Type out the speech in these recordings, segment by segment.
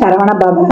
சரவண பவ.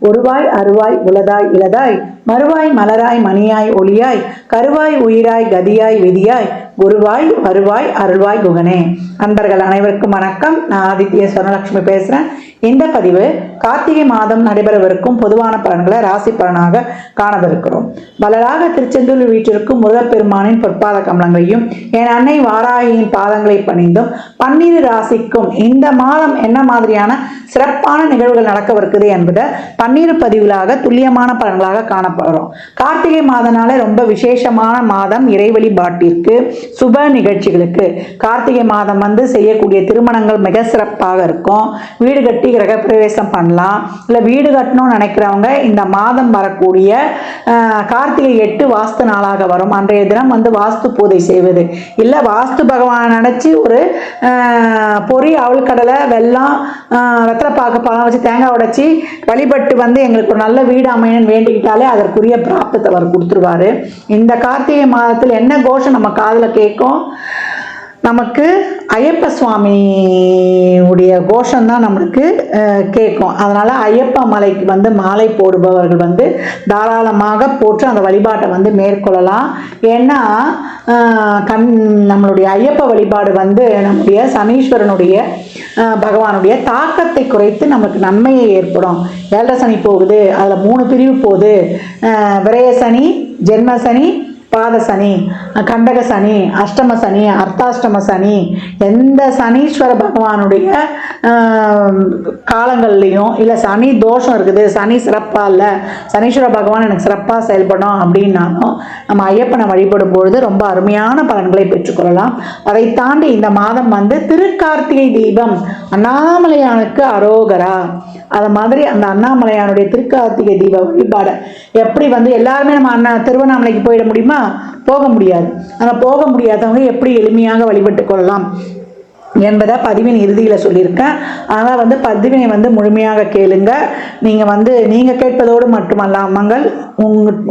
ஒருவாய் அருவாய் உளதாய் இளதாய் மறுவாய் மலராய் மணியாய் ஒளியாய் கருவாய் உயிராய் கதியாய் விதியாய் குருவாய் வருவாய் அருள்வாய் குகனே. நண்பர்கள் அனைவருக்கும் வணக்கம். நான் ஆதித்ய சொர்ணலட்சுமி பேசுறேன். இந்த பதிவு கார்த்திகை மாதம் நடைபெறவிருக்கும் பொதுவான பலன்களை ராசி பலனாக காணவிருக்கிறோம். வளராக திருச்செந்தூர் வீட்டிற்கும் முருகப்பெருமானின் பொற்பாத கமலங்களையும் என் அன்னை வாராகியின் பாதங்களை பணிந்தும் 12 ராசிக்கும் இந்த மாதம் என்ன மாதிரியான சிறப்பான நிகழ்வுகள் நடக்கவிருக்குது என்பதை 12 பதிவுகளாக துல்லியமான பலன்களாக காணப்படுறோம். கார்த்திகை மாதனால ரொம்ப விசேஷமான மாதம். இறை வழிபாட்டிற்கு, சுப நிகழ்ச்சிகளுக்கு கார்த்திகை மாதம் செய்யக்கூடிய திருமணங்கள் மிக சிறப்பாக இருக்கும். வீடு கட்டி கிரக பிரவேசம் பண்ணலாம். இல்லை வீடு கட்டணும்னு நினைக்கிறவங்க இந்த மாதம் வரக்கூடிய கார்த்திகை 8 வாஸ்து நாளாக வரும். அன்றைய தினம் வாஸ்து பூஜை செய்வது, இல்லை வாஸ்து பகவான் நினைச்சு ஒரு பொறி, அவள் கடலை, வெல்லம், வெத்தலைப்பாக்கு பழம் வச்சு தேங்காய் உடைச்சி வழிபட்டு எங்களுக்கு ஒரு நல்ல வீடு அமையணும்னு வேண்டிக்கிட்டாலே அதற்குரிய பிராப்தத்தை அவர் கொடுத்துருவாரு. இந்த கார்த்திகை மாதத்தில் என்ன கோஷம் நம்ம காதில் கேட்கும்? நமக்கு ஐயப்ப சுவாமியுடைய கோஷம்தான் நம்மளுக்கு கேட்கும். அதனால் ஐயப்ப மலைக்கு மாலை போடுபவர்கள் தாராளமாக போட்டு அந்த வழிபாட்டை மேற்கொள்ளலாம். ஏன்னா நம்மளுடைய ஐயப்ப வழிபாடு நம்முடைய சனீஸ்வரனுடைய பகவானுடைய தாக்கத்தை குறைத்து நமக்கு நன்மையை ஏற்படும். 7 சனி போகுது, அதில் 3 பிரிவு போகுது. விரய சனி, ஜென்ம சனி, பாத சனி, கண்டக சனி, அஷ்டம சனி, அர்த்தாஷ்டம சனி. எந்த சனீஸ்வர பகவானுடைய காலங்கள்லையும் இல்லை சனி தோஷம் இருக்குது, சனி சிறப்பாக இல்லை, சனீஸ்வர பகவான் எனக்கு சிறப்பாக செயல்படும் அப்படின்னாலும் நம்ம ஐயப்பனை வழிபடும் பொழுது ரொம்ப அருமையான பலன்களை பெற்றுக்கொள்ளலாம். அதை தாண்டி இந்த மாதம் திருக்கார்த்திகை தீபம், அண்ணாமலையானுக்கு அரோகரா. அது மாதிரி அந்த அண்ணாமலையானுடைய திருக்கார்த்திகை தீப வழிபாடை எப்படி எல்லாருமே நம்ம திருவண்ணாமலைக்கு போயிட முடியுமா? போக முடியாது. ஆனால் போக முடியாதவங்க எப்படி எளிமையாக வழிபட்டு கொள்ளலாம் என்பதை பதிவின் இறுதியில் சொல்லியிருக்கேன். அதனால் பதிவினை முழுமையாக கேளுங்க. நீங்கள் கேட்பதோடு மட்டுமல்லாமல்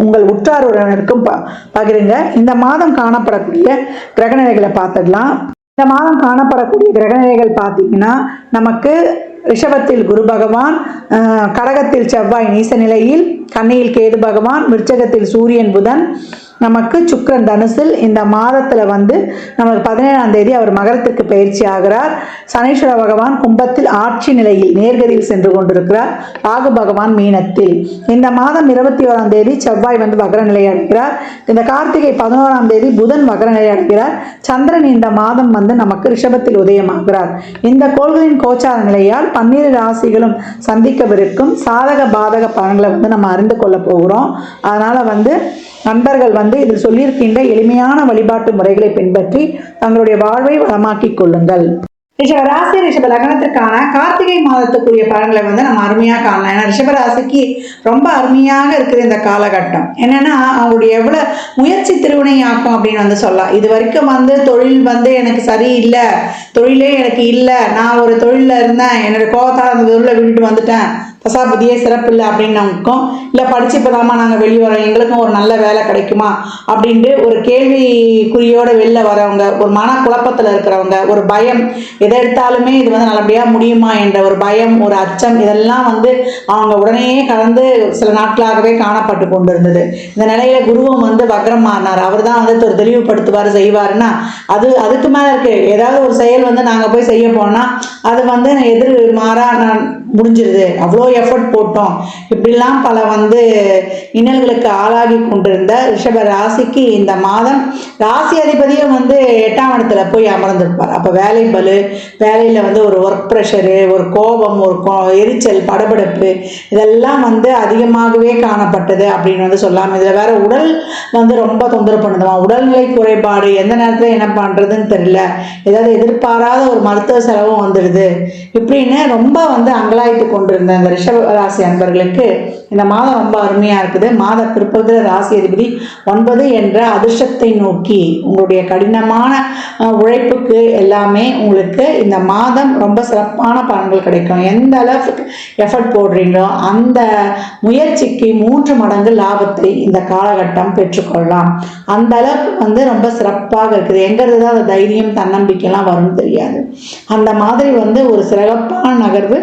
உங்கள் உற்றார் உறவினருக்கும் பகிருங்க. இந்த மாதம் காணப்படக்கூடிய கிரகநிலைகளை பார்த்துடலாம். இந்த மாதம் காணப்படக்கூடிய கிரகநிலைகள் பார்த்தீங்கன்னா, நமக்கு ரிஷபத்தில் குரு பகவான், கடகத்தில் செவ்வாய் நீச நிலையில், கன்னியில் கேது பகவான், விருச்சகத்தில் சூரியன் புதன், நமக்கு சுக்கிரன் தனுசில். இந்த மாதத்தில் நமக்கு 17ஆம் தேதி அவர் மகரத்துக்கு பயிற்சி ஆகிறார். சனீஸ்வர பகவான் கும்பத்தில் ஆட்சி நிலையில் நேர்கதியில் சென்று கொண்டிருக்கிறார். ராகு பகவான் மீனத்தில். இந்த மாதம் 21ஆம் தேதி செவ்வாய் வக்ர நிலை அடைகிறார். இந்த கார்த்திகை 11ஆம் தேதி புதன் வக்ர நிலை அடைகிறார். சந்திரன் இந்த மாதம் நமக்கு ரிஷபத்தில் உதயமாகிறார். இந்த கோள்களின் கோச்சார நிலையால் 12 ராசிகளும் சந்திக்கவிருக்கும் சாதக பாதக பலன்களை நம்ம அறிந்து கொள்ள போகிறோம். அதனால நண்பர்கள் இதில் சொல்லியிருக்கின்ற எளிமையான வழிபாட்டு முறைகளை பின்பற்றி தங்களுடைய வாழ்வை வளமாக்கிக் கொள்ளுங்கள். ரிஷபராசி, ரிஷப லக்னத்திற்கான கார்த்திகை மாதத்துக்குரிய பலன்களை நம்ம அருமையாக காணலாம். ஏன்னா ரிஷபராசிக்கு ரொம்ப அருமையாக இருக்குது இந்த காலகட்டம். என்னன்னா அவங்களுடைய எவ்வளவு முயற்சி திருவினையாக்கும் அப்படின்னு சொல்லலாம். இது வரைக்கும் தொழில் எனக்கு சரியில்லை, தொழிலே எனக்கு இல்லை, நான் ஒரு தொழிலில் இருந்தேன், என்னோட கோபத்தால் அந்த தொழிலை விட்டுட்டு வந்துட்டேன், பசாபதியே சிறப்பு இல்லை அப்படின்னு நமக்கும், இல்லை படிச்சு இப்போதாம்மா நாங்கள் வெளியே வரோம், எங்களுக்கும் ஒரு நல்ல வேலை கிடைக்குமா அப்படின்ட்டு ஒரு கேள்விக்குறியோடு வெளில வரவங்க, ஒரு மன குழப்பத்தில் இருக்கிறவங்க, ஒரு பயம், எதை எடுத்தாலுமே இது நல்லபடியாக முடியுமா என்ற ஒரு பயம், ஒரு அச்சம், இதெல்லாம் அவங்க உடனே கலந்து சில நாட்களாகவே காணப்பட்டு கொண்டு இருந்தது. இந்த நிலையில குருவும் வக்ரம் மாறினார். அவர் தான் ஒரு தெளிவுபடுத்துவார், செய்வாருன்னா அதுக்கு மேலே இருக்கு. ஏதாவது ஒரு செயல் நாங்கள் போய் செய்ய போனால் அது எதிர் மாறா முடிஞ்சிருது, அவ்வளோ எஃபர்ட் போட்டோம், இப்படிலாம் பல இன்னல்களுக்கு ஆளாகி கொண்டிருந்த ரிஷப ராசிக்கு இந்த மாதம் ராசி அதிபதியும் 8ஆம் இடத்துல போய் அமர்ந்திருப்பார். அப்போ வேலை பளு, வேலையில் ஒரு ஒர்க் ப்ரெஷரு, ஒரு கோபம், ஒரு எரிச்சல், படபடப்பு, இதெல்லாம் அதிகமாகவே காணப்பட்டது அப்படின்னு சொல்லலாம். இதில் வேற உடல் ரொம்ப தொந்தரவு பண்ணுதுமா, உடல்நிலை குறைபாடு, எந்த நேரத்தில் என்ன பண்ணுறதுன்னு தெரியல, ஏதாவது எதிர்பாராத ஒரு மருத்துவ செலவும் வந்துடுது, இப்படின்னு ரொம்ப அங்கலாய்த்து கொண்டிருந்த அந்த ரிஷப ராசி அன்பர்களுக்கு இந்த மாதம் ரொம்ப அருமையாக இருக்குது. மாத பிற்பகுதியில் ராசி அதிபதி 9 என்ற அதிர்ஷ்டத்தை நோக்கி உங்களுடைய கடினமான உழைப்புக்கு எல்லாமே உங்களுக்கு இந்த மாதம் ரொம்ப சிறப்பான பலன்கள் கிடைக்கும். எந்த அளவுக்கு எஃபர்ட் போடுறீங்களோ அந்த முயற்சிக்கு 3 மடங்கு லாபத்தை இந்த காலகட்டம் பெற்றுக்கொள்ளலாம். அந்த அளவுக்கு ரொம்ப சிறப்பாக இருக்குது. எங்கிறது தான் அந்த தைரியம் தன்னம்பிக்கைலாம் வரும்னு தெரியாது. அந்த மாதிரி ஒரு சிறப்பான நகர்வு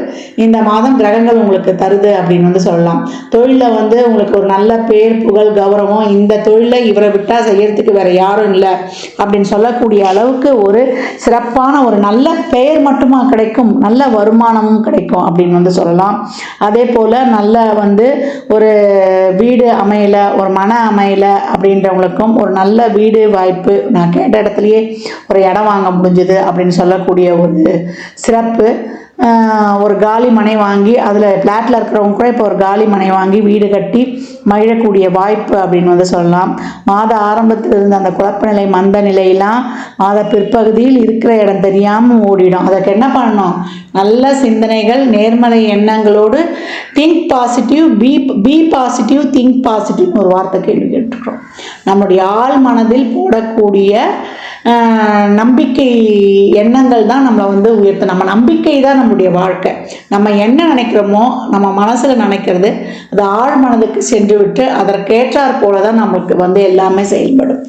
இந்த மாதம் கிரகங்கள் உங்களுக்கு தருது அப்படின்னு சொல்லலாம். தொழிலில் உங்களுக்கு ஒரு நல்ல பேர் புகழ் கௌரவம், இந்த தொழிலை இவரை விட்டால் செய்யறதுக்கு வேற யாரும் இல்லை அப்படின்னு சொல்லக்கூடிய அளவுக்கு ஒரு சிறப்பான ஒரு நல்ல பெயர் மட்டுமா கிடைக்கும், நல்ல வருமானமும் கிடைக்கும் அப்படின்னு சொல்லலாம். அதே போல் நல்ல ஒரு வீடு அமையல, ஒரு மன அமையல அப்படின்றவங்களுக்கும் ஒரு நல்ல வீடு வாய்ப்பு, நான் கேட்ட இடத்துலையே ஒரு இடம் வாங்க முடிஞ்சுது அப்படின்னு சொல்லக்கூடிய ஒரு சிறப்பு. ஒரு காலி மனை வாங்கி அதில் ஃப்ளாட்டில் இருக்கிறவங்க கூட இப்போ ஒரு காலி மனை வாங்கி வீடு கட்டி மகிழக்கூடிய வாய்ப்பு அப்படின்னு சொல்லலாம். மாத ஆரம்பத்தில் இருந்த அந்த குழப்ப நிலை மந்த நிலையெல்லாம் மாத பிற்பகுதியில் இருக்கிற இடம் தெரியாமல் ஓடிடும். அதற்கு என்ன பண்ணணும்? நல்ல சிந்தனைகள், நேர்மறை எண்ணங்களோடு think positive, be positive, think பாசிட்டிவ்னு ஒரு வார்த்தை கேள்வி கேட்டுருக்கோம். நம்முடைய ஆள் மனதில் போடக்கூடிய நம்பிக்கை எண்ணங்கள் தான் நம்மளை உயர்த்தும். நம்ம நம்பிக்கை தான் நம்முடைய வாழ்க்கை. நம்ம என்ன நினைக்கிறோமோ, நம்ம மனசில் நினைக்கிறது அது ஆழ் மனதுக்கு சென்று விட்டு அதற்கேற்றாற் போல தான் நம்மளுக்கு எல்லாமே செயல்படும்.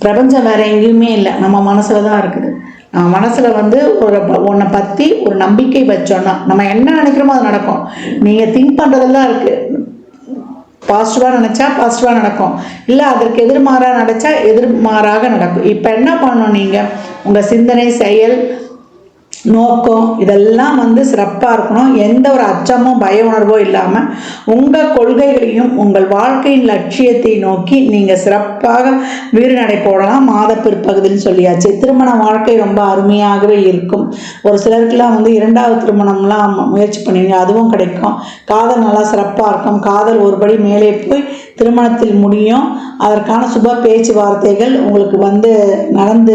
பிரபஞ்சம் வேற எங்கேயுமே இல்லை, நம்ம மனசில் தான் இருக்குது. நம்ம மனசில் ஒன்றை பற்றி ஒரு நம்பிக்கை வச்சோன்னா நம்ம என்ன நினைக்கிறோமோ அது நடக்கும். நீங்கள் திங்க் பண்ணுறதெல்லாம் இருக்குது. பாசிட்டிவாக நினச்சா பாசிட்டிவாக நடக்கும், இல்லை அதற்கு எதிர்மாறாக நினச்சா எதிர்மாறாக நடக்கும். இப்போ என்ன பண்ணணும்? நீங்கள் உங்கள் சிந்தனை, செயல், நோக்கம் இதெல்லாம் சிறப்பாக இருக்கணும். எந்த ஒரு அச்சமும் பய உணர்வோ இல்லாமல் உங்கள் கொள்கைகளையும் உங்கள் வாழ்க்கையின் லட்சியத்தை நோக்கி நீங்கள் சிறப்பாக வீறு நடை போடலாம். மாத பிற்பகுதின்னு சொல்லியாச்சு. திருமண வாழ்க்கை ரொம்ப அருமையாகவே இருக்கும். ஒரு சிலருக்குலாம் 2வது திருமணம்லாம் முயற்சி பண்ணுவீங்க, அதுவும் கிடைக்கும். காதல் நல்லா சிறப்பாக இருக்கும். காதல் ஒருபடி மேலே போய் திருமணத்தில் முடியும். அதற்கான சுப பேச்சுவார்த்தைகள் உங்களுக்கு நடந்து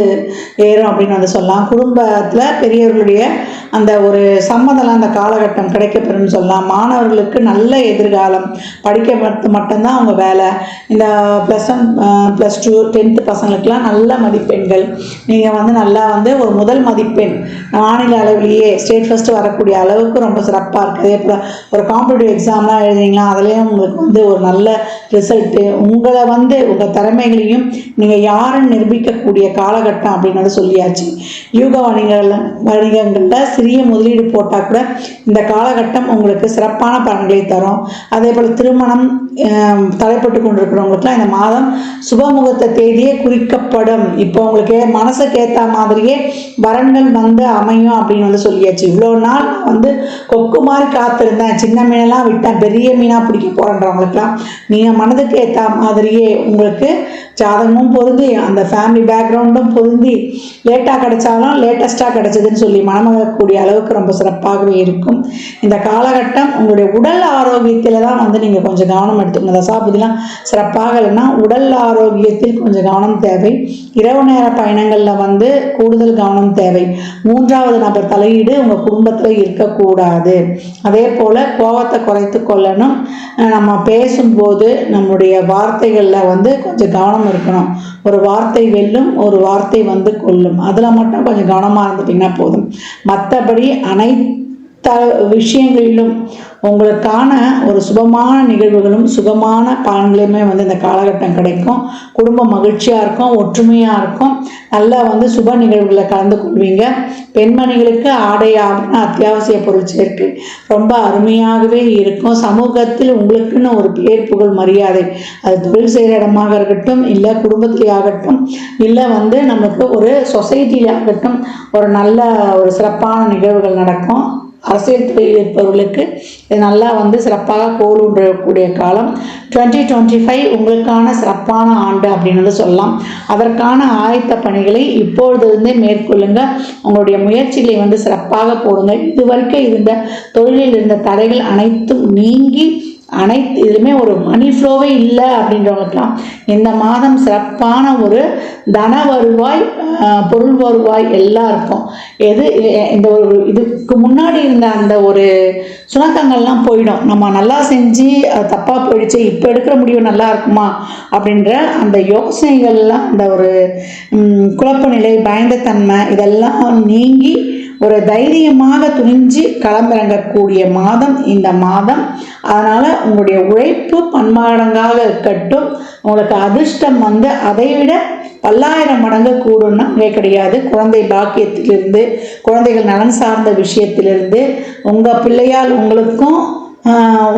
ஏறும் அப்படின்னு சொல்லலாம். குடும்பத்தில் பெரியவர்களுடைய அந்த ஒரு சம்மதம் அந்த காலகட்டம் கிடைக்கப்பெறும்னு சொல்லலாம். மாணவர்களுக்கு நல்ல எதிர்காலம், படிக்க மட்டும்தான் அவங்க வேலை. இந்த +1 +2 10th பசங்களுக்கெல்லாம் நல்ல மதிப்பெண்கள். நீங்கள் நல்லா ஒரு முதல் மதிப்பெண் மாநில அளவிலேயே ஸ்டேட் ஃபஸ்ட்டு வரக்கூடிய அளவுக்கு ரொம்ப சிறப்பாக இருக்குது. இப்போ ஒரு காம்படிட்டிவ் எக்ஸாம்லாம் எழுதுறீங்களா, அதுலேயும் உங்களுக்கு ஒரு நல்ல ரிசல்ட்டு. உங்களை உங்கள் திறமைகளையும் நீங்கள் யாருன்னு நிரூபிக்கக்கூடிய காலகட்டம் அப்படின்னு சொல்லியாச்சு. யூக வணிகங்களில் சிறிய முதலீடு போட்டால் கூட இந்த காலகட்டம் உங்களுக்கு சிறப்பான பலன்களை தரும். அதே போல் திருமணம் தடைப்பட்டு கொண்டிருக்கிறவங்களுக்குலாம் இந்த மாதம் சுபமுகூர்த்த தேதியே குறிக்கப்படும். இப்போ உங்களுக்கு மனசுக்கு ஏற்ற மாதிரியே வரன்கள் அமையும் அப்படின்னு சொல்லியாச்சு. இவ்வளோ நாள் கொக்கு மாதிரி காத்திருந்தேன், சின்ன மீனெல்லாம் விட்டேன், பெரிய மீனாக பிடிக்க போகிறன்றவங்களுக்குலாம் நீங்கள் மனதுக்கு ஏற்ற மாதிரியே உங்களுக்கு ஜாதகமும் பொருந்தி அந்த ஃபேமிலி பேக்ரவுண்டும் பொருந்தி லேட்டாக கிடைச்சாலும் லேட்டஸ்ட்டாக கிடைச்சதுன்னு சொல்லி மனமகக்கூடிய அளவுக்கு ரொம்ப சிறப்பாகவே இருக்கும். இந்த காலகட்டம் உங்களுடைய உடல் ஆரோக்கியத்தில் தான் நீங்கள் கொஞ்சம் கவனம் எடுத்துக்கணும். தசாபதிலாம் சிறப்பாக இல்லைன்னா உடல் ஆரோக்கியத்தில் கொஞ்சம் கவனம் தேவை. இரவு நேர பயணங்களில் கூடுதல் கவனம் தேவை. 3வது நபர் தலையீடு உங்கள் குடும்பத்தில் இருக்கக்கூடாது. அதே போல் கோபத்தை குறைத்து கொள்ளணும். நம்ம பேசும்போது நம்முடைய வார்த்தைகளில் கொஞ்சம் கவனம் இருக்கணும். ஒரு வார்த்தை வெல்லும், ஒரு வார்த்தை கொல்லும். அதில் மட்டும் கொஞ்சம் கவனமாக இருந்துட்டிங்கன்னா போதும். மற்றபடி அனைத்து விஷயங்களிலும் உங்களுக்கான ஒரு சுபமான நிகழ்வுகளும் சுகமான பலன்களுமே இந்த காலகட்டம் கிடைக்கும். குடும்பம் மகிழ்ச்சியாக இருக்கும், ஒற்றுமையாக இருக்கும். நல்லா சுப நிகழ்வுகளை கலந்து கொள்வீங்க. பெண்மணிகளுக்கு ஆடை ஆபரண அத்தியாவசிய பொருள் சேர்க்கை ரொம்ப அருமையாகவே இருக்கும். சமூகத்தில் உங்களுக்குன்னு ஒரு பேர் புகழ் மரியாதை, அது தொழில் செய்கிற இடமாக இருக்கட்டும், இல்லை குடும்பத்திலே ஆகட்டும், இல்லை நமக்கு ஒரு சொசைட்டியில் ஆகட்டும், ஒரு நல்ல ஒரு சிறப்பான நிகழ்வுகள் நடக்கும். அரசியல் துறையில் இருப்பவர்களுக்கு இது நல்லா சிறப்பாக கோலூன்றக்கூடிய காலம். 2025 உங்களுக்கான சிறப்பான ஆண்டு அப்படின்னு சொல்லலாம். அதற்கான ஆயத்த பணிகளை இப்பொழுதிருந்தே மேற்கொள்ளுங்க. உங்களுடைய முயற்சிகளை சிறப்பாக போடுங்க. இதுவரைக்கும் இருந்த தொழிலில் இருந்த தடைகள் அனைத்தும் நீங்கி அனைத்து இதுலையுமே ஒரு மணி ஃப்ளோவே இல்லை அப்படின்றவங்களுக்கெல்லாம் இந்த மாதம் சிறப்பான ஒரு தன வருவாய், பொருள் வருவாய் எல்லாம் இருக்கும். இந்த ஒரு இதுக்கு முன்னாடி இருந்த அந்த ஒரு சுணக்கங்கள்லாம் போயிடும். நம்ம நல்லா செஞ்சு அது தப்பாக போயிடுச்சு, இப்போ எடுக்கிற முடிவு நல்லா இருக்குமா அப்படின்ற அந்த யோசனைகள்லாம், அந்த ஒரு குழப்ப நிலை, பயந்த தன்மை இதெல்லாம் நீங்கி ஒரு தைரியமாக துணிஞ்சு களமிறங்கக்கூடிய மாதம் இந்த மாதம். அதனால் உங்களுடைய உழைப்பு பன்மடங்காக இருக்கட்டும். உங்களுக்கு அதிர்ஷ்டம் அதைவிட 1000 மடங்கு கூடும்னா கிடையாது. குழந்தை பாக்கியத்திலிருந்து, குழந்தைகள் நலன் சார்ந்த விஷயத்திலிருந்து, உங்கள் பிள்ளையால் உங்களுக்கும்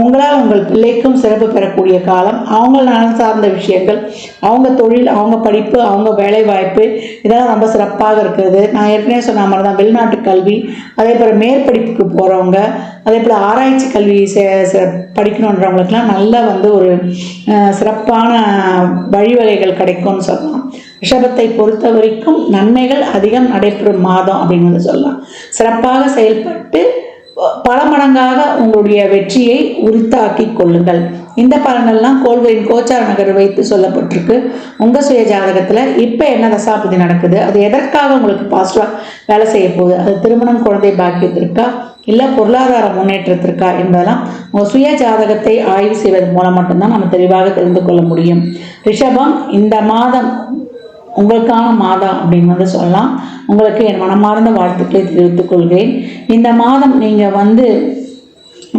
உங்களால் உங்கள் பிள்ளைக்கும் சிறப்பு பெறக்கூடிய காலம். அவங்க நலன் சார்ந்த விஷயங்கள், அவங்க தொழில், அவங்க படிப்பு, அவங்க வேலை வாய்ப்பு இதெல்லாம் ரொம்ப சிறப்பாக இருக்கிறது. நான் ஏற்கனவே சொன்ன மாதிரி தான் வெளிநாட்டு கல்வி, அதே போல் மேற்படிப்புக்கு போகிறவங்க, அதே போல் ஆராய்ச்சி கல்வி படிக்கணுன்றவங்களுக்கெல்லாம் நல்ல ஒரு சிறப்பான வழிவகைகள் கிடைக்கும்னு சொல்லலாம். ரிஷபத்தை பொறுத்த வரைக்கும் நன்மைகள் அதிகம் நடைபெறும் மாதம் அப்படின்னு சொல்லலாம். சிறப்பாக செயல்பட்டு பல மடங்காக உங்களுடைய வெற்றியை உரித்தாக்கி கொள்ளுங்கள். இந்த பலன்கள்லாம் கோள்களின் கோச்சார நகர் வைத்து சொல்லப்பட்டிருக்கு. உங்கள் சுய ஜாதகத்தில் இப்போ என்ன தசாபதி நடக்குது, அது எதற்காக உங்களுக்கு பாசிட்டிவாக வேலை செய்ய போகுது, அது திருமணம், குழந்தை பாக்கியத்திற்கா இல்லை பொருளாதார முன்னேற்றத்திற்கா என்பதெல்லாம் உங்கள் சுய ஜாதகத்தை ஆய்வு செய்வதன் மூலம் மட்டும்தான் நம்ம தெளிவாக தெரிந்து கொள்ள முடியும். ரிஷபம் இந்த மாதம் உங்களுக்கான மாதம் அப்படின்னு சொல்லலாம். உங்களுக்கு என் மனமார்ந்த வாழ்த்துக்களை தெரிவித்துக் கொள்கிறேன். இந்த மாதம் நீங்கள்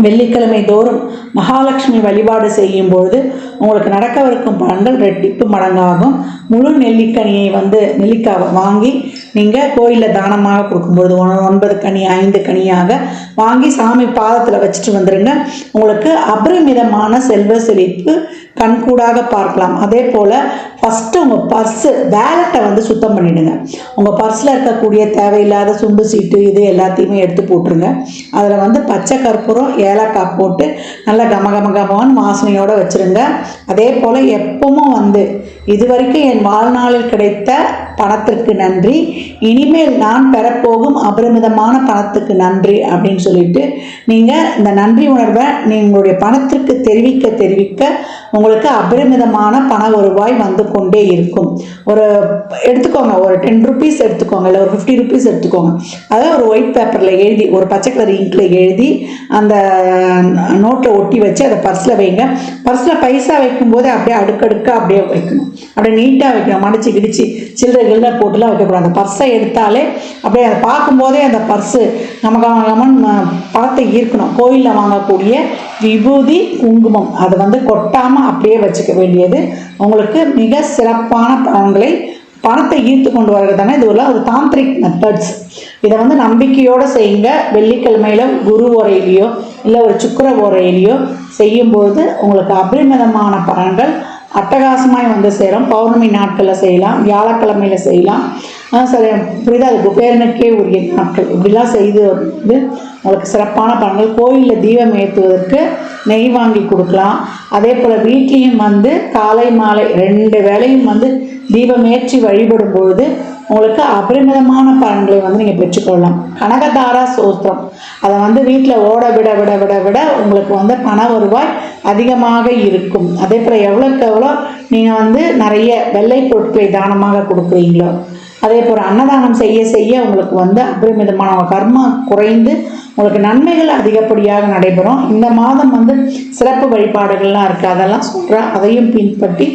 வெள்ளிக்கிழமை தோறும் மகாலட்சுமி வழிபாடு செய்யும் பொழுது உங்களுக்கு நடக்கவிருக்கும் பலன்கள் ரெட்டிப்பு மடங்காகும். முழு நெல்லிக்கனியை நெல்லிக்காவை வாங்கி நீங்கள் கோயிலில் தானமாக கொடுக்கும்பொழுது 9 கனி 5 கனியாக வாங்கி சாமி பாதத்தில் வச்சுட்டு வந்துடுங்க. உங்களுக்கு அபரிமிதமான செல்வ செழிப்பு கண்கூடாக பார்க்கலாம். அதே போல் ஃபஸ்ட்டு உங்கள் பர்ஸு வேலெட்டை சுத்தம் பண்ணிவிடுங்க. உங்கள் பர்ஸில் இருக்கக்கூடிய தேவையில்லாத சுண்டு சீட்டு இது எல்லாத்தையுமே எடுத்து போட்டுருங்க. அதில் பச்சை கற்பூரம், ஏலக்காய் போட்டு நல்லா கமகமகமான வாசனையோடு வச்சுருங்க. அதே போல் எப்பவும் இது வரைக்கும் என் வாழ்நாளில் கிடைத்த பணத்திற்கு நன்றி, இனிமேல் நான் பெறப்போகும் அபரிமிதமான பணத்துக்கு நன்றி அப்படின்னு சொல்லிட்டு நீங்கள் இந்த நன்றி உணர்வை உங்களுடைய பணத்திற்கு தெரிவிக்க உங்களுக்கு அபரிமிதமான பண வருவாய் கொண்டே இருக்கும். எடுத்துக்கோங்க, ஒரு 10 rupees எடுத்துக்கோங்க, இல்லை ஒரு 50 rupees எடுத்துக்கோங்க. அதை ஒரு ஒயிட் பேப்பரில் எழுதி, ஒரு பச்சை கலர் இங்கில் எழுதி அந்த நோட்டை ஒட்டி வச்சு அதை பர்ஸில் வைங்க. பர்ஸில் பைசா வைக்கும்போது அப்படியே அடுக்கடுக்காக அப்படியே வைக்கணும், அப்படியே நீட்டாக வைக்கணும். மடிச்சு கிடிச்சு சில்லறைகளில் போட்டுலாம் வைக்கக்கூடாது. அந்த பர்ஸை எடுத்தாலே அப்படியே அதை பார்க்கும்போதே அந்த பர்ஸு நமக்கு பணத்தை ஈர்க்கணும். கோயிலில் வாங்கக்கூடிய விபூதி, குங்குமம் அதை கொட்டாமல் அப்படியே வச்சுக்க வேண்டியது உங்களுக்கு மிக சிறப்பான பணத்தை ஈர்த்து கொண்டு வர்றது தானே. இதுவெல்லாம் ஒரு தாந்திரிக் மெத்தட்ஸ். இதை நம்பிக்கையோடு செய்யுங்க. வெள்ளிக்கிழமையில் குரு ஓரையிலையோ இல்லை ஒரு சுக்கிர ஓரையிலையோ செய்யும்பொழுது உங்களுக்கு அபரிமிதமான பலன்கள் அட்டகாசமாய் சேரும். பௌர்ணமி நாட்களில் செய்யலாம், வியாழக்கிழமையில் செய்யலாம். சரி, புரியுதா? அது குபேரனுக்கே உரிய நாட்கள். இப்படிலாம் செய்து உங்களுக்கு சிறப்பான பலன்கள். கோயிலில் தீபம் ஏற்றுவதற்கு நெய் வாங்கி கொடுக்கலாம். அதே போல் வீட்லேயும் காலை மாலை 2 வேளையும் தீபம் ஏற்றி வழிபடும் பொழுது உங்களுக்கு அபரிமிதமான பலன்களை நீங்கள் பெற்றுக்கொள்ளலாம். கனகதாரா ஸ்தோத்திரம் அதை வீட்டில் ஓட விட விட விட விட உங்களுக்கு பண வருவாய் அதிகமாக இருக்கும். அதே போல் எவ்வளோக்கு எவ்வளோ நீங்கள் நிறைய வெள்ளை பொருட்களை தானமாக கொடுக்குறீங்களோ, அதே போல் அன்னதானம் செய்ய செய்ய உங்களுக்கு அபரிமிதமான கர்மா குறைந்து உங்களுக்கு நன்மைகள் அதிகப்படியாக நடைபெறும். இந்த மாதம் சிறப்பு வழிபாடுகள்லாம் இருக்குது, அதெல்லாம் சொல்கிறேன். அதையும் பின்பற்றி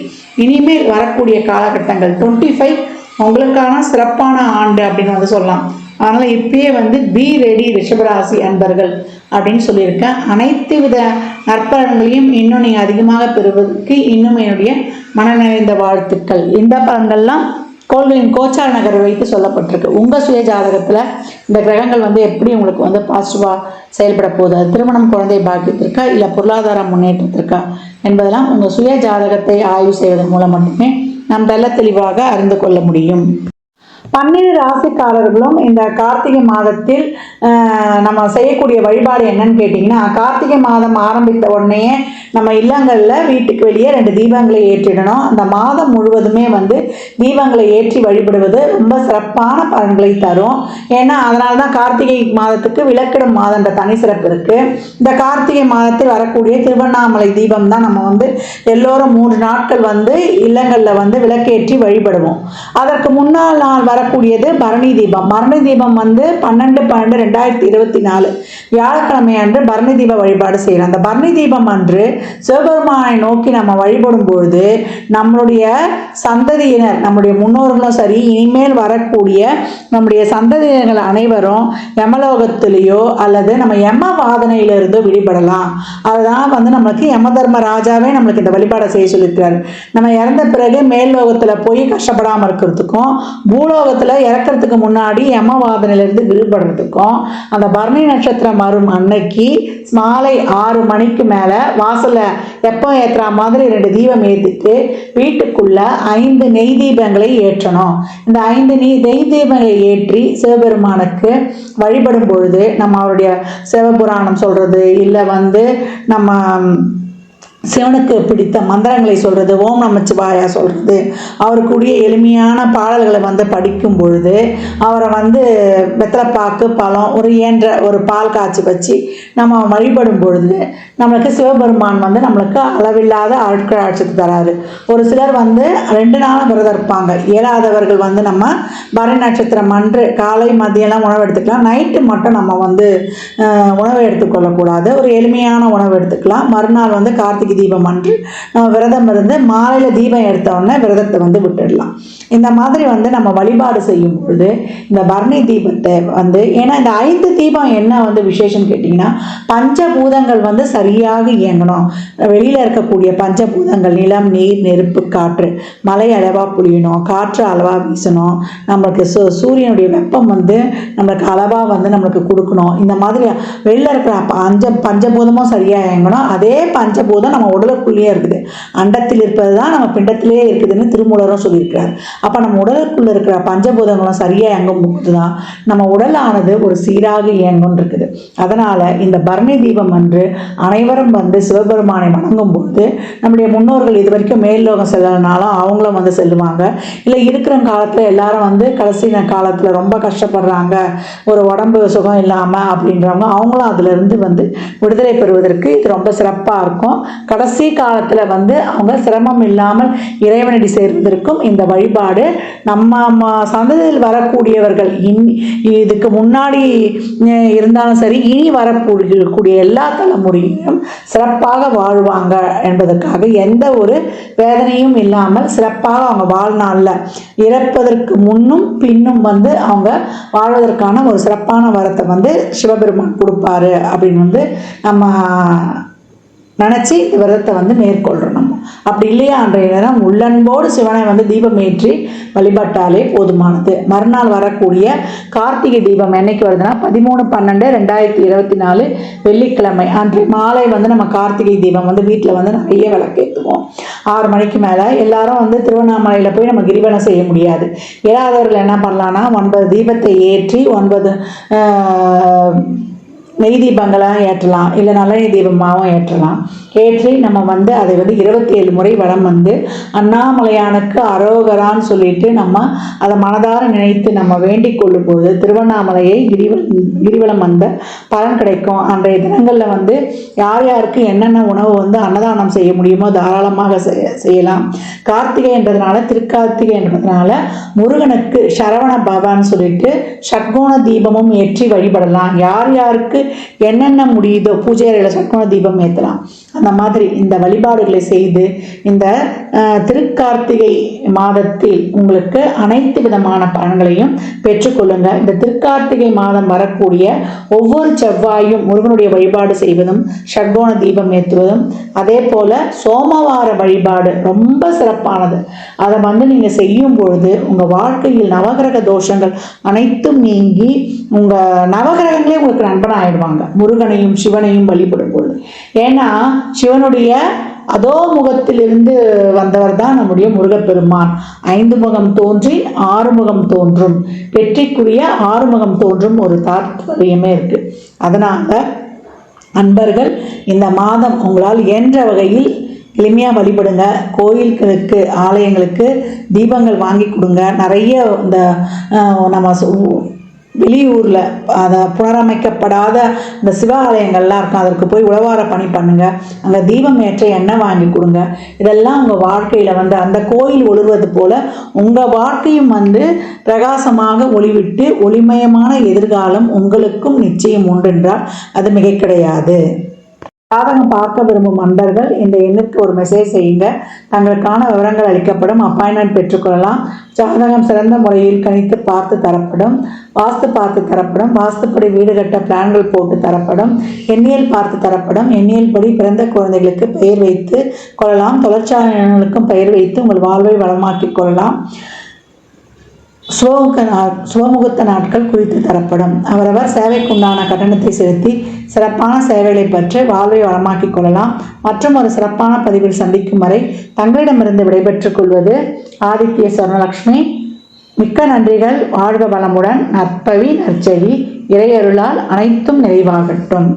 இனிமேல் வரக்கூடிய காலகட்டங்கள் 25 உங்களுக்கான சிறப்பான ஆண்டு அப்படின்னு சொல்லலாம். அதனால் இப்பயே பி ரெடி ரிஷபராசி அன்பர்கள் அப்படின்னு சொல்லியிருக்கேன். அனைத்து வித நற்பலன்களையும் இன்னும் நீங்கள் அதிகமாக பெறுவதற்கு இன்னும் என்னுடைய மனநிறைந்த வாழ்த்துக்கள். இந்த பலன்கள்லாம் கோள்களின் கோச்சார நகர் வைத்து சொல்லப்பட்டிருக்கு. உங்கள் சுய ஜாதகத்தில் இந்த கிரகங்கள் எப்படி உங்களுக்கு பாசிட்டிவாக செயல்பட போகுது, அது திருமணம், குழந்தை பாக்கியத்திற்கா இல்லை பொருளாதார முன்னேற்றத்திற்கா என்பதெல்லாம் உங்கள் சுய ஜாதகத்தை ஆய்வு செய்வதன் மூலம் மட்டுமே நாம் தெளிவாக அறிந்து கொள்ள முடியும். 12 ராசிக்காரர்களும் இந்த கார்த்திகை மாதத்தில் நம்ம செய்யக்கூடிய வழிபாடு என்னன்னு கேட்டிங்கன்னா, கார்த்திகை மாதம் ஆரம்பித்த உடனே நம்ம இல்லங்களில் வீட்டுக்கு வெளியே 2 தீபங்களை ஏற்றிடணும். அந்த மாதம் முழுவதுமே வந்து தீபங்களை ஏற்றி வழிபடுவது ரொம்ப சிறப்பான பலன்களை தரும். ஏன்னா அதனால தான் கார்த்திகை மாதத்துக்கு விளக்கிடும் மாதன்ற தனி சிறப்பு இருக்குது. இந்த கார்த்திகை மாதத்தில் வரக்கூடிய திருவண்ணாமலை தீபம் தான் நம்ம வந்து எல்லோரும் 3 நாட்கள் வந்து இல்லங்களில் வந்து விளக்கேற்றி வழிபடுவோம். அதற்கு முன்னாள் நாள் வரக்கூடியது பரணி தீபம். பரணி தீபம் வந்து 12/12/2024 வியாழக்கிழமை அன்று பரணி தீப வழிபாடு செய்யலாம். அந்த பரணி தீபம் அன்று சிவபெருமானை நோக்கி நம்ம வழிபடும் பொழுது நம்மளுடைய சந்ததியினர், நம்முடைய முன்னோர்களும் சரி, இனிமேல் வரக்கூடிய நம்முடைய சந்ததியினர்கள் அனைவரும் யமலோகத்திலேயோ அல்லது நம்ம யம வாதனையிலிருந்தோ விடுபடலாம். அதுதான் வந்து நம்மளுக்கு யம தர்ம ராஜாவே நம்மளுக்கு இந்த வழிபாடை செய்ய சொல்லியிருக்காரு. நம்ம இறந்த பிறகு மேல் லோகத்தில் போய் கஷ்டப்படாமல் இருக்கிறதுக்கும், பூலோகத்தில் இறக்கிறதுக்கு முன்னாடி யமவாதனையிலிருந்து விடுபடுறதுக்கும் அந்த பரணி நட்சத்திரம் வரும் அன்னைக்கு மாலை 6 மணிக்கு மேலே வாசலில் எப்போ ஏற்றுற மாதிரி 2 தீபம் ஏற்றிட்டு வீட்டுக்குள்ள 5 நெய் தீபங்களை ஏற்றணும். இந்த 5 நெய் தீபங்களை ஏற்றி சிவபெருமானுக்கு வழிபடும் பொழுது நம்ம அவருடைய சிவபுராணம் சொல்கிறது, இல்லை வந்து நம்ம சிவனுக்கு பிடித்த மந்திரங்களை சொல்கிறது, ஓம் நமச்சிவாயா சொல்கிறது, அவருக்குரிய எளிமையான பாடல்களை வந்து படிக்கும் பொழுது அவரை வந்து வெத்தலைப்பாக்கு பழம் ஒரு பால் காய்ச்சி வச்சு நம்ம வழிபடும் பொழுது நம்மளுக்கு சிவபெருமான் வந்து நம்மளுக்கு அளவில்லாத ஆட்சி தராரு. ஒரு சிலர் வந்து 2 நாளும் விரதம் இருப்பாங்க. இயலாதவர்கள் வந்து நம்ம பரணி நட்சத்திரம் அன்று காலை மதியம்லாம் உணவு எடுத்துக்கலாம். நைட்டு மட்டும் நம்ம வந்து உணவு எடுத்துக்கொள்ளக்கூடாது. ஒரு எளிமையான உணவு எடுத்துக்கலாம். மறுநாள் வந்து கார்த்திகை தீபம் அன்று நம்ம விரதம் இருந்து மாலையில் தீபம் எடுத்த உடனே விரதத்தை வந்து விட்டுடலாம். இந்த மாதிரி வந்து நம்ம வழிபாடு செய்யும் பொழுது இந்த பரணி தீபத்தை வந்து, ஏன்னா இந்த 5 தீபம் என்ன வந்து விசேஷம் கேட்டிங்கன்னா, பஞ்சபூதங்கள் வந்து சரியாக இயங்கணும். வெளியில் இருக்கக்கூடிய பஞ்சபூதங்கள் நிலம், நீர், நெருப்பு, காற்று, மழை அளவாக பொழியணும், காற்று அளவாக வீசணும், நம்மளுக்கு சூரியனுடைய வெப்பம் வந்து நம்மளுக்கு அளவாக வந்து நம்மளுக்கு கொடுக்கணும். இந்த மாதிரி வெளியில் இருக்கிற பஞ்சபூதமும் சரியாக இயங்கணும். அதே பஞ்சபூதம் நம்ம உடலுக்குள்ளேயே இருக்குது. அண்டத்தில் இருப்பது தான் நம்ம பிண்டத்திலே இருக்குதுன்னு திருமூலரும் சொல்லியிருக்கிறார். அப்போ நம்ம உடலுக்குள்ள இருக்கிற பஞ்சபூதங்களும் சரியாக இயங்கும் போது தான் நம்ம உடலானது ஒரு சீராக இயங்கும் இருக்குது. அதனால் இந்த பரணி தீபம் அன்று அனைவரும் வந்து சிவபெருமானை வணங்கும் பொழுது நம்முடைய முன்னோர்கள் இது வரைக்கும் மேல்லோகம் செல்லனாலும் அவங்களும் வந்து செல்லுவாங்க. இல்லை இருக்கிற காலத்தில் எல்லாரும் வந்து கடைசி காலத்தில் ரொம்ப கஷ்டப்படுறாங்க, ஒரு உடம்பு சுகம் இல்லாமல் அப்படின்றவங்க, அவங்களும் அதிலிருந்து வந்து விடுதலை பெறுவதற்கு இது ரொம்ப சிறப்பாக இருக்கும். கடைசி காலத்தில் வந்து அவங்க சிரமம் இல்லாமல் இறைவனடி சேர்வதற்கும் இந்த வழிபாடு நம்ம சந்ததியில் வரக்கூடியவர்கள் இதுக்கு முன்னாடி இருந்தாலும் சரி, இனி வரக்கூடிய எல்லா தலைமுறையும் சிறப்பாக வாழ்வாங்க என்பதற்காக எந்த ஒரு வேதனையும் இல்லாமல் சிறப்பாக அவங்க வாழ்நாளில் இறப்பதற்கு முன்னும் பின்னும் வந்து அவங்க வாழ்வதற்கான ஒரு சிறப்பான வரத்தை வந்து சிவபெருமான் கொடுப்பாரு அப்படின்னு வந்து நம்ம நினச்சி இந்த விரதத்தை வந்து மேற்கொள்கிறோம். நம்ம அப்படி இல்லையா அன்றைய நேரம் உள்ளன்போடு சிவனை வந்து தீபம் ஏற்றி வழிபட்டாலே போதுமானது. மறுநாள் வரக்கூடிய கார்த்திகை தீபம் என்னைக்கு வருதுன்னா 13/12/2024 வெள்ளிக்கிழமை அன்று மாலை வந்து நம்ம கார்த்திகை தீபம் வந்து வீட்டில் வந்து நிறைய விளக்கேற்றுவோம். 6 மணிக்கு மேலே எல்லாரும் வந்து திருவண்ணாமலையில் போய் நம்ம கிரிவலம் செய்ய முடியாது. இயலாதவர்கள் என்ன பண்ணலான்னா 9 தீபத்தை ஏற்றி 9 நெய் தீபங்களாக ஏற்றலாம், இல்லை நல்லெண்ணெய் தீபமாகவும் ஏற்றலாம். ஏற்றி நம்ம வந்து அதை வந்து 27 முறை வடம் வந்து அண்ணாமலையானுக்கு அரோகரான்னு சொல்லிட்டு நம்ம அதை மனதார நினைத்து நம்ம வேண்டிக் கொள்ளும் போது திருவண்ணாமலையை கிரிவலம் வந்த பலன் கிடைக்கும். அன்றைய தினங்களில் வந்து யார் யாருக்கு என்னென்ன உணவு வந்து அன்னதானம் செய்ய முடியுமோ தாராளமாக செய்யலாம். கார்த்திகை என்றதுனால, திருக்கார்த்திகை என்றதுனால முருகனுக்கு சரவண பவான்னு சொல்லிட்டு ஷட்கோண தீபமும் ஏற்றி வழிபடலாம். யார் யாருக்கு என்னென்ன முடியுதோ பூஜை அறையில் ஷட்கோண தீபம் ஏற்றலாம். அந்த மாதிரி இந்த வழிபாடுகளை செய்து இந்த திருக்கார்த்திகை மாதத்தில் உங்களுக்கு அனைத்து விதமான பலன்களையும் பெற்றுக்கொள்ளுங்க. இந்த திருக்கார்த்திகை மாதம் வரக்கூடிய ஒவ்வொரு செவ்வாயும் முருகனுடைய வழிபாடு செய்வதும், ஷட்கோண தீபம் ஏற்றுவதும், அதே போல சோமவார வழிபாடு ரொம்ப சிறப்பானது. அதை வந்து நீங்கள் செய்யும் பொழுது உங்கள் வாழ்க்கையில் நவகிரக தோஷங்கள் அனைத்தும் நீங்கி உங்கள் நவகிரகங்களே உங்களுக்கு நண்பனாகிடுவாங்க முருகனையும் சிவனையும் வழிபடும் பொழுது. ஏன்னா சிவனுடைய அதோ முகத்திலிருந்து வந்தவர் தான் நம்முடைய முருகப்பெருமான். 5 முகம் தோன்றி 6 முகம் தோன்றும், வெற்றிக்குரிய 6 முகம் தோன்றும் ஒரு தாற்பயமே இருக்கு. அதனால அன்பர்கள் இந்த மாதம் உங்களால் இயன்ற வகையில் எளிமையாக வழிபடுங்க. கோயில்களுக்கு ஆலயங்களுக்கு தீபங்கள் வாங்கி கொடுங்க. நிறைய இந்த நம்ம வெளியூரில் அதை புனரமைக்கப்படாத இந்த சிவ ஆலயங்கள்லாம் இருக்கும், அதற்கு போய் உழவார பணி பண்ணுங்கள். அங்கே தீபம் ஏற்ற எண்ணெய் வாங்கி கொடுங்க. இதெல்லாம் உங்கள் வாழ்க்கையில் அந்த கோயில் ஒளிர்வது போல் உங்கள் வாழ்க்கையும் பிரகாசமாக ஒளிவிட்டு ஒளிமயமான எதிர்காலம் உங்களுக்கும் நிச்சயம் உண்டென்றால் அது மிகை கிடையாது. ஜாதகம் பார்க்க விரும்பும் அன்பர்கள் இந்த எண்ணுக்கு ஒரு மெசேஜ் செய்யுங்க. தங்களுக்கான விவரங்கள் அளிக்கப்படும். அப்பாயின்மெண்ட் பெற்றுக்கொள்ளலாம். ஜாதகம் சிறந்த முறையில் கணித்து பார்த்து தரப்படும். வாஸ்து பார்த்து தரப்படும். வாஸ்துப்படி வீடு கட்ட பிளான்கள் போட்டு தரப்படும். எண்ணியல் பார்த்து தரப்படும். எண்ணியல் படி பிறந்த குழந்தைகளுக்கு பெயர் வைத்து கொள்ளலாம். தொழிற்சாலைகளுக்கும் பெயர் வைத்து உங்கள் வாழ்வை வளமாக்கிக் கொள்ளலாம். சுபமுகூர்த்த நாட்கள் குறித்து தரப்படும். அவரவர் சேவைக்குண்டான கட்டணத்தை செலுத்தி சிறப்பான சேவைகளை பெற்று வாழ்வை வளமாக்கிக் கொள்ளலாம். மற்றும் ஒரு சிறப்பான பதிவில் சந்திக்கும் வரை தங்களிடமிருந்து விடைபெற்றுக் கொள்வது ஆதித்ய சொர்ணலக்ஷ்மி. மிக்க நன்றிகள். வாழ்க வளமுடன். நற்பவி நற்செவி இறையருளால் அனைத்தும் நிறைவாகட்டும்.